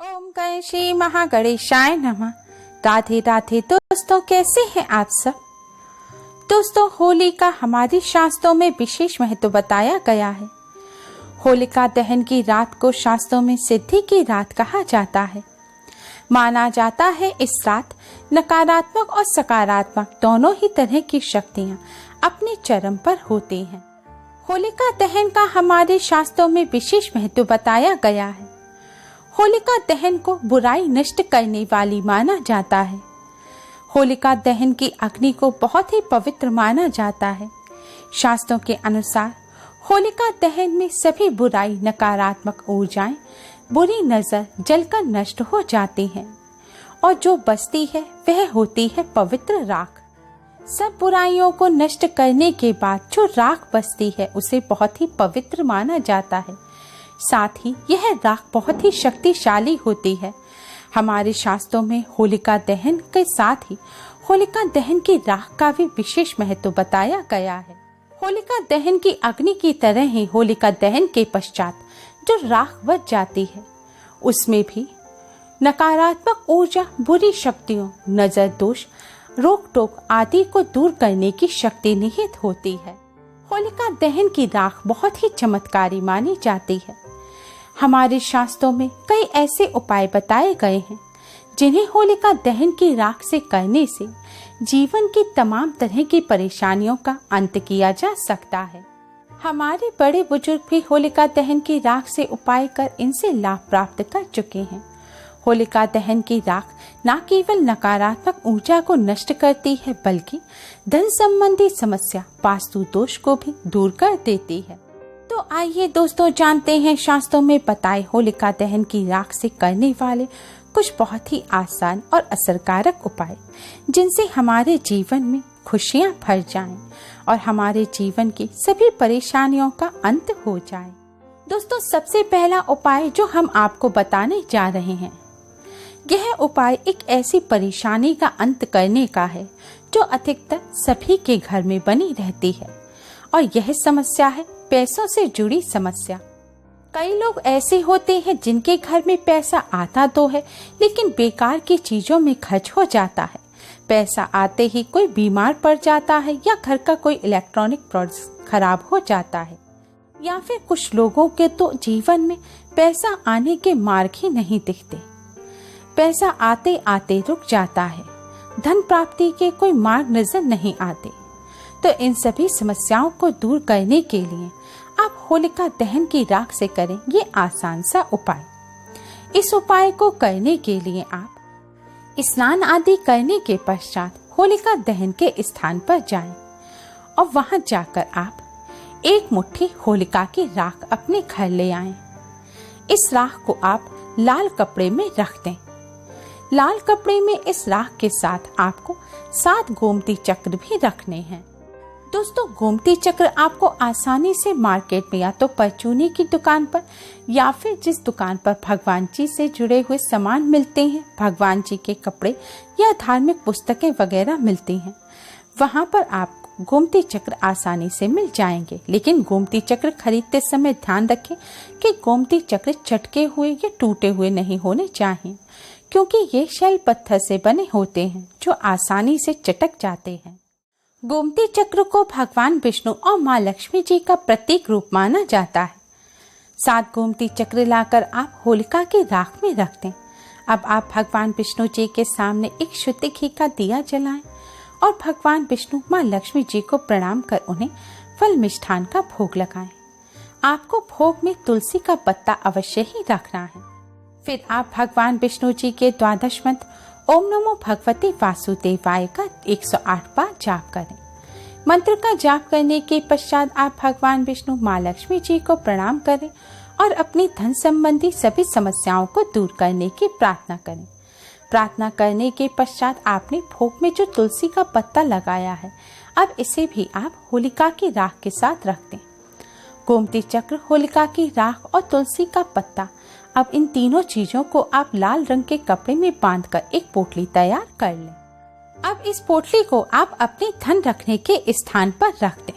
ओम गणेशी महागणेशाय नमः। राधे राधे दोस्तों, कैसे हैं आप सब। दोस्तों, होली का हमारे शास्त्रों में विशेष महत्व बताया गया है। होलिका दहन की रात को शास्त्रों में सिद्धि की रात कहा जाता है। माना जाता है इस रात नकारात्मक और सकारात्मक दोनों ही तरह की शक्तियां अपने चरम पर होती हैं। होलिका दहन का हमारे शास्त्रों में विशेष महत्व बताया गया है। होलिका दहन को बुराई नष्ट करने वाली माना जाता है। होलिका दहन की अग्नि को बहुत ही पवित्र माना जाता है। शास्त्रों के अनुसार होलिका दहन में सभी बुराई, नकारात्मक ऊर्जाएं, बुरी नजर जलकर नष्ट हो जाती हैं और जो बचती है वह होती है पवित्र राख। सब बुराइयों को नष्ट करने के बाद जो राख बचती है उसे बहुत ही पवित्र माना जाता है। साथ ही यह राख बहुत ही शक्तिशाली होती है। हमारे शास्त्रों में होलिका दहन के साथ ही होलिका दहन की राख का भी विशेष महत्व बताया गया है। होलिका दहन की अग्नि की तरह ही होलिका दहन के पश्चात जो राख बच जाती है उसमें भी नकारात्मक ऊर्जा, बुरी शक्तियों, नजर दोष, रोक टोक आदि को दूर करने की शक्ति निहित होती है। होलिका दहन की राख बहुत ही चमत्कारी मानी जाती है। हमारे शास्त्रों में कई ऐसे उपाय बताए गए हैं जिन्हें होलिका दहन की राख से करने से जीवन की तमाम तरह की परेशानियों का अंत किया जा सकता है। हमारे बड़े बुजुर्ग भी होलिका दहन की राख से उपाय कर इनसे लाभ प्राप्त कर चुके हैं। होलिका दहन की राख न केवल नकारात्मक ऊर्जा को नष्ट करती है बल्कि धन संबंधी समस्या, वास्तु दोष को भी दूर कर देती है। तो आइए दोस्तों, जानते हैं शास्त्रों में बताए होलिका दहन की राख से करने वाले कुछ बहुत ही आसान और असरकारक उपाय जिनसे हमारे जीवन में खुशियां भर जाएं और हमारे जीवन की सभी परेशानियों का अंत हो जाए। दोस्तों, सबसे पहला उपाय जो हम आपको बताने जा रहे हैं, यह उपाय एक ऐसी परेशानी का अंत करने का है जो अधिकतर सभी के घर में बनी रहती है और यह समस्या है पैसों से जुड़ी समस्या। कई लोग ऐसे होते हैं जिनके घर में पैसा आता तो है लेकिन बेकार की चीजों में खर्च हो जाता है। पैसा आते ही कोई बीमार पड़ जाता है या घर का कोई इलेक्ट्रॉनिक प्रोडक्ट खराब हो जाता है, या फिर कुछ लोगों के तो जीवन में पैसा आने के मार्ग ही नहीं दिखते। पैसा आते आते रुक जाता है, धन प्राप्ति के कोई मार्ग नजर नहीं आते। तो इन सभी समस्याओं को दूर करने के लिए आप होलिका दहन की राख से करें ये आसान सा उपाय। इस उपाय को करने के लिए आप स्नान आदि करने के पश्चात होलिका दहन के स्थान पर जाएं और वहां जाकर आप एक मुट्ठी होलिका की राख अपने घर ले आएं। इस राख को आप लाल कपड़े में रख दें। लाल कपड़े में इस राख के साथ आपको 7 गोमती चक्र भी रखने हैं। दोस्तों, गोमती चक्र आपको आसानी से मार्केट में या तो परचूनी की दुकान पर या फिर जिस दुकान पर भगवान जी से जुड़े हुए सामान मिलते हैं, भगवान जी के कपड़े या धार्मिक पुस्तकें वगैरह मिलती हैं, वहां पर आपको गोमती चक्र आसानी से मिल जाएंगे। लेकिन गोमती चक्र खरीदते समय ध्यान रखें कि गोमती चक्र चटके हुए या टूटे हुए नहीं होने चाहिए, क्योंकि ये शैल पत्थर से बने होते हैं जो आसानी से चटक जाते हैं। गोमती चक्र को भगवान विष्णु और माँ लक्ष्मी जी का प्रतीक रूप माना जाता है। 7 गोमती चक्र लाकर आप होलिका की राख में रख दें। अब आप भगवान विष्णु जी के सामने एक शुद्ध घी का दिया जलाएं और भगवान विष्णु, माँ लक्ष्मी जी को प्रणाम कर उन्हें फल मिष्ठान का भोग लगाएं। आपको भोग में तुलसी का पत्ता अवश्य ही रखना है। फिर आप भगवान विष्णु जी के 12 मंत्र ओम नमो भगवते वासुदेवाय का 108 बार जाप करें। मंत्र का जाप करने के पश्चात आप भगवान विष्णु, माँ लक्ष्मी जी को प्रणाम करें और अपनी धन संबंधी सभी समस्याओं को दूर करने की प्रार्थना करें। प्रार्थना करने के पश्चात आपने भोग में जो तुलसी का पत्ता लगाया है, अब इसे भी आप होलिका की राख के साथ रख दें। गोमती चक्र, होलिका की राख और तुलसी का पत्ता, अब इन तीनों चीजों को आप लाल रंग के कपड़े में बांधकर एक पोटली तैयार कर लें। अब इस पोटली को आप अपने धन रखने के स्थान पर रख दें।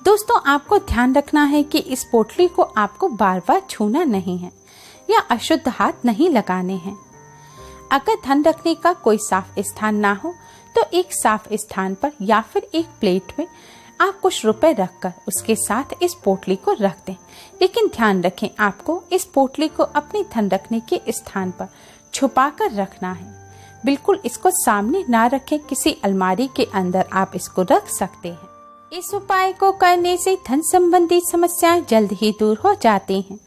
दोस्तों, आपको ध्यान रखना है कि इस पोटली को आपको बार बार छूना नहीं है। या अशुद्ध हाथ नहीं लगाने हैं। अगर धन रखने का कोई साफ स्थान ना हो तो एक साफ स्थान पर या फिर एक प्लेट में आप कुछ रुपए रखकर उसके साथ इस पोटली को रख दें। लेकिन ध्यान रखें, आपको इस पोटली को अपने धन रखने के स्थान पर छुपा कर रखना है। बिल्कुल इसको सामने ना रखें, किसी अलमारी के अंदर आप इसको रख सकते हैं। इस उपाय को करने से धन संबंधी समस्याएं जल्द ही दूर हो जाती हैं।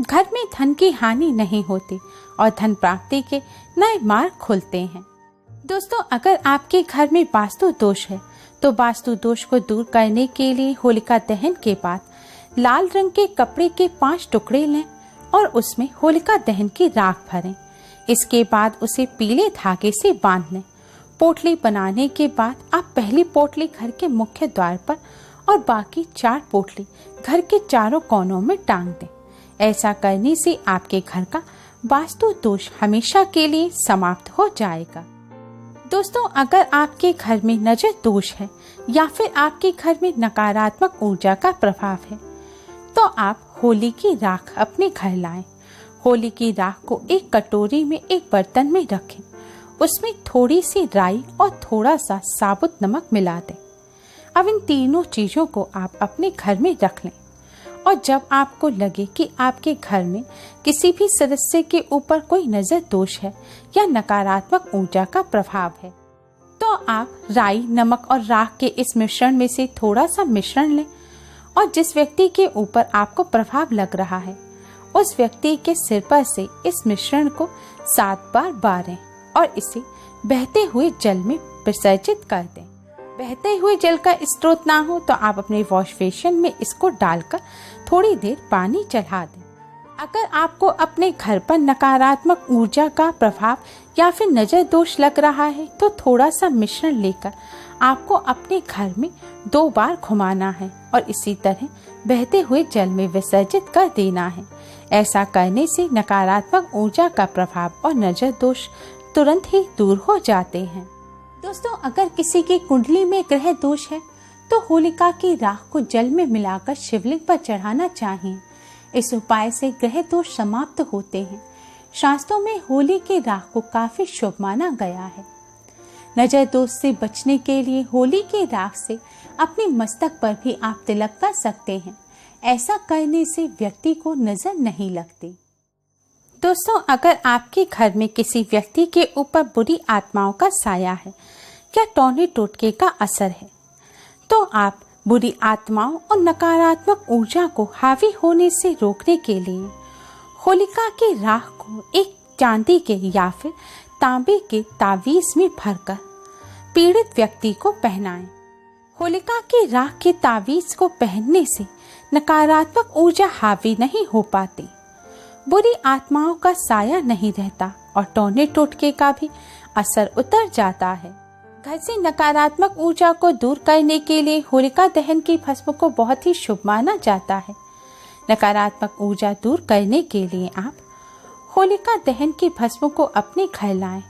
घर में धन की हानि नहीं होती और धन प्राप्ति के नए मार्ग खुलते हैं। दोस्तों, अगर आपके घर में वास्तु दोष है तो वास्तु दोष को दूर करने के लिए होलिका दहन के बाद लाल रंग के कपड़े के 5 टुकड़े लें और उसमें होलिका दहन की राख भरें। इसके बाद उसे पीले धागे से बांध लें। पोटली बनाने के बाद आप पहली पोटली घर के मुख्य द्वार पर और बाकी 4 पोटली घर के चारों कोनों में टांग दें। ऐसा करने से आपके घर का वास्तु दोष हमेशा के लिए समाप्त हो जाएगा। दोस्तों, अगर आपके घर में नजर दोष है या फिर आपके घर में नकारात्मक ऊर्जा का प्रभाव है तो आप होली की राख अपने घर लाएं। होली की राख को एक कटोरी में एक बर्तन में रखें। उसमें थोड़ी सी राई और थोड़ा सा साबुत नमक मिला दें। अब इन तीनों चीजों को आप अपने घर में रख लें और जब आपको लगे कि आपके घर में किसी भी सदस्य के ऊपर कोई नजर दोष है या नकारात्मक ऊर्जा का प्रभाव है तो आप राई, नमक और राख के इस मिश्रण में से थोड़ा सा मिश्रण लें और जिस व्यक्ति के ऊपर आपको प्रभाव लग रहा है उस व्यक्ति के सिर पर से इस मिश्रण को 7 बार बारें और इसे बहते हुए जल में विसर्जित कर दें। बहते हुए जल का स्रोत ना हो तो आप अपने वॉश बेसिन में इसको डालकर थोड़ी देर पानी चढ़ा दें। अगर आपको अपने घर पर नकारात्मक ऊर्जा का प्रभाव या फिर नजर दोष लग रहा है तो थोड़ा सा मिश्रण लेकर आपको अपने घर में 2 बार घुमाना है और इसी तरह बहते हुए जल में विसर्जित कर देना है। ऐसा करने से नकारात्मक ऊर्जा का प्रभाव और नजर दोष तुरंत ही दूर हो जाते हैं। दोस्तों, अगर किसी की कुंडली में ग्रह दोष है तो होलिका की राख को जल में मिलाकर शिवलिंग पर चढ़ाना चाहिए। इस उपाय से ग्रह दोष समाप्त होते हैं। शास्त्रों में होली की राख को काफी शुभ माना गया है। नजर दोष से बचने के लिए होली की राख से अपने मस्तक पर भी आप तिलक कर सकते हैं। ऐसा करने से व्यक्ति को नजर नहीं लगती। दोस्तों, अगर आपके घर में किसी व्यक्ति के ऊपर बुरी आत्माओं का साया है या टोने टोटके का असर है तो आप बुरी आत्माओं और नकारात्मक ऊर्जा को हावी होने से रोकने के लिए होलिका की राख को एक चांदी के या फिर तांबे के तावीज में भरकर पीड़ित व्यक्ति को पहनाएं। होलिका की राख के तावीज को पहनने से नकारात्मक ऊर्जा हावी नहीं हो पाती, बुरी आत्माओं का साया नहीं रहता और टोने टोटके का भी असर उतर जाता है। घर से नकारात्मक ऊर्जा को दूर करने के लिए होलिका दहन की भस्म को बहुत ही शुभ माना जाता है। नकारात्मक ऊर्जा दूर करने के लिए आप होलिका दहन की भस्म को अपने घर लाएं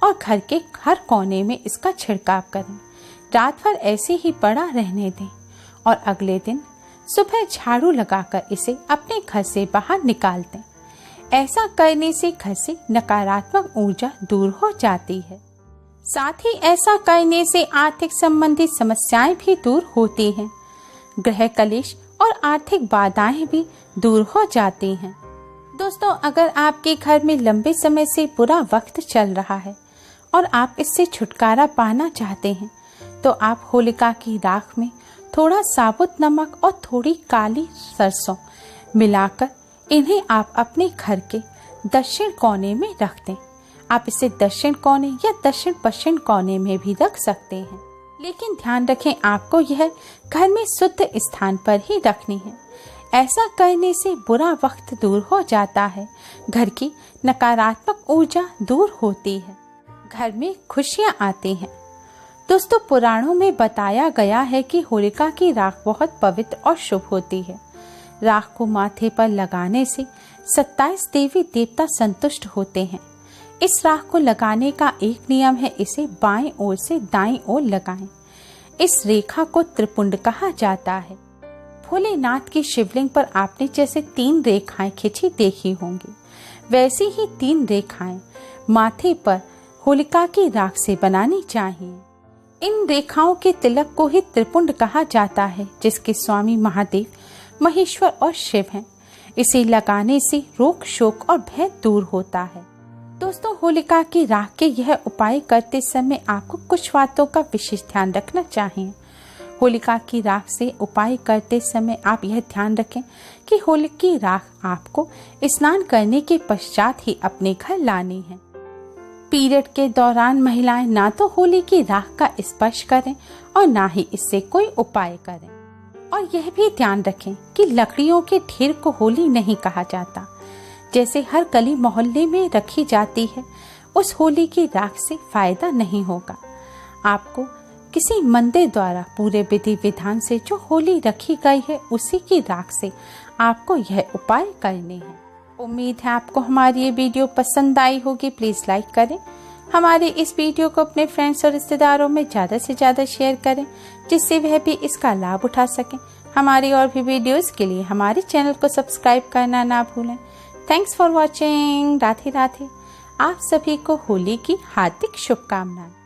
और घर के हर कोने में इसका छिड़काव करें। रात भर ऐसे ही पड़ा रहने दें और अगले दिन सुबह झाड़ू लगाकर इसे अपने घर से बाहर निकाल दें। ऐसा करने से घर से नकारात्मक ऊर्जा दूर हो जाती है। साथ ही ऐसा करने से आर्थिक संबंधी समस्याएं भी दूर होती हैं। ग्रह कलेश और आर्थिक बाधाएं भी दूर हो जाती हैं। दोस्तों, अगर आपके घर में लंबे समय से बुरा वक्त चल रहा है और आप इससे छुटकारा पाना चाहते हैं तो आप होलिका की राख में थोड़ा साबुत नमक और थोड़ी काली सरसों मिलाकर इन्हें आप अपने घर के दक्षिण कोने में रख दें। आप इसे दक्षिण कोने या दक्षिण पश्चिम कोने में भी रख सकते हैं, लेकिन ध्यान रखें आपको यह घर में शुद्ध स्थान पर ही रखनी है। ऐसा करने से बुरा वक्त दूर हो जाता है, घर की नकारात्मक ऊर्जा दूर होती है, घर में खुशियां आती हैं। दोस्तों, पुराणों में बताया गया है कि होलिका की राख बहुत पवित्र और शुभ होती है। राख को माथे पर लगाने से 27 देवी देवता संतुष्ट होते हैं। इस राख को लगाने का एक नियम है, इसे बाएं ओर से दाईं ओर लगाएं। इस रेखा को त्रिपुंड कहा जाता है। भोलेनाथ की शिवलिंग पर आपने जैसे 3 रेखाएं खिंची देखी होंगी। वैसी ही 3 रेखाएं माथे पर होलिका की राख से बनानी चाहिए। इन रेखाओं के तिलक को ही त्रिपुंड कहा जाता है, जिसके स्वामी महादेव, महेश्वर और शिव हैं। इसे लगाने से रोग, शोक और भय दूर होता है। दोस्तों, होलिका की राख के यह उपाय करते समय आपको कुछ बातों का विशेष ध्यान रखना चाहिए। होलिका की राख से उपाय करते समय आप यह ध्यान रखें कि होलिका की राख आपको स्नान करने के पश्चात ही अपने घर लानी है। पीरियड के दौरान महिलाएं ना तो होली की राख का स्पर्श करें और ना ही इससे कोई उपाय करें। और यह भी ध्यान रखें कि लकड़ियों के ढेर को होली नहीं कहा जाता। जैसे हर गली मोहल्ले में रखी जाती है, उस होली की राख से फायदा नहीं होगा। आपको किसी मंदिर द्वारा पूरे विधि विधान से जो होली रखी गई है, उसी की राख से आपको यह उपाय करने हैं। उम्मीद है आपको हमारी ये वीडियो पसंद आई होगी। प्लीज लाइक करें, हमारे इस वीडियो को अपने फ्रेंड्स और रिश्तेदारों में ज़्यादा से ज़्यादा शेयर करें, जिससे वह भी इसका लाभ उठा सकें। हमारी और भी वीडियोस के लिए हमारे चैनल को सब्सक्राइब करना ना भूलें। Thanks for watching. Radhe Radhe. आप सभी को होली की हार्दिक शुभकामनाएं।